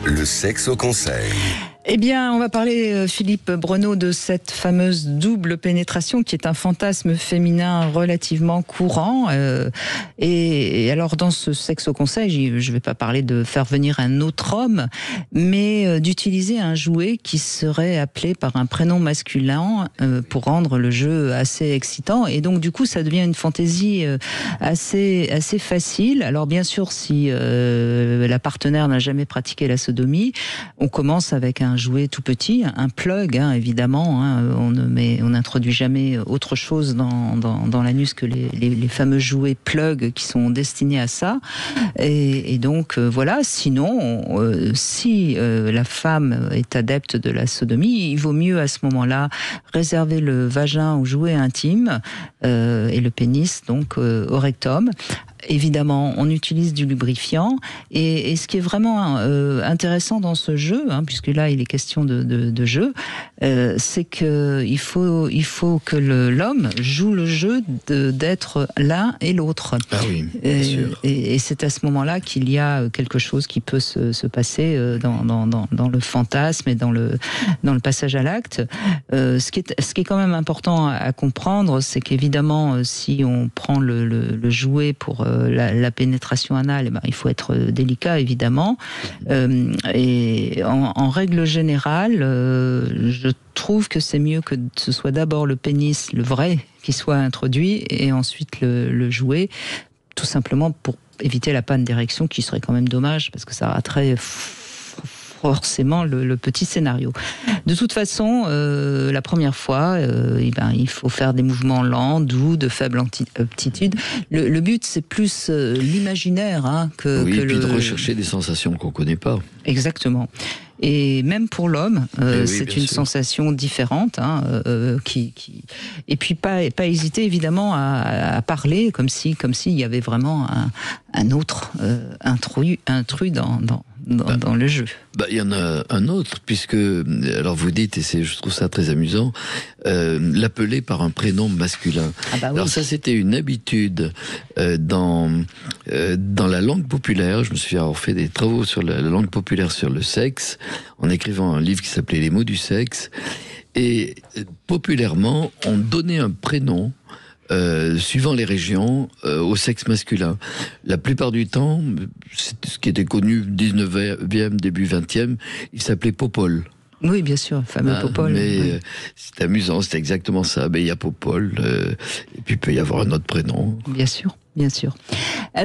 Le sexe au conseil. Eh bien, on va parler, Philippe Breneau, de cette fameuse double pénétration qui est un fantasme féminin relativement courant. Et alors, dans ce sexe au conseil, je ne vais pas parler de faire venir un autre homme, mais d'utiliser un jouet qui serait appelé par un prénom masculin pour rendre le jeu assez excitant. Et donc, du coup, ça devient une fantaisie assez facile. Alors, bien sûr, si la partenaire n'a jamais pratiqué la sodomie, on commence avec un jouet tout petit, un plug, évidemment. On n'introduit jamais autre chose dans l'anus que les fameux jouets plug qui sont destinés à ça. Et donc, voilà. Sinon, si la femme est adepte de la sodomie, il vaut mieux à ce moment-là réserver le vagin au jouet intime et le pénis donc au rectum. Évidemment, on utilise du lubrifiant et ce qui est vraiment intéressant dans ce jeu, puisque là il est question de jeu, c'est que il faut que l'homme joue le jeu d'être l'un et l'autre. Ah oui, bien sûr. Et c'est à ce moment-là qu'il y a quelque chose qui peut se passer dans le fantasme et dans le passage à l'acte. Ce qui est quand même important à comprendre, c'est qu'évidemment, si on prend le jouet pour la pénétration anale, il faut être délicat, évidemment. Et en règle générale, je trouve que c'est mieux que ce soit d'abord le pénis, le vrai, qui soit introduit, et ensuite le jouet, tout simplement pour éviter la panne d'érection, qui serait quand même dommage, parce que ça raterait forcément le petit scénario. De toute façon, la première fois, il faut faire des mouvements lents, doux, de faible amplitude. Le but, c'est plus l'imaginaire que et puis de rechercher des sensations qu'on ne connaît pas. Exactement. Et même pour l'homme, c'est une sensation différente, et puis pas hésiter évidemment à parler comme s'il y avait vraiment un autre intrus dans le jeu. Il y en a un autre, puisque, alors vous dites, et je trouve ça très amusant, l'appeler par un prénom masculin. Oui. Alors ça, c'était une habitude dans la langue populaire. Je me souviens avoir fait des travaux sur la langue populaire sur le sexe, en écrivant un livre qui s'appelait Les mots du sexe. Et populairement, on donnait un prénom suivant les régions, au sexe masculin. La plupart du temps, c'est ce qui était connu 19e, début 20e, il s'appelait Popol. Oui, bien sûr, le fameux Popol. Mais oui. C'est amusant, c'est exactement ça. Il y a Popol, et puis il peut y avoir un autre prénom. Bien sûr, bien sûr.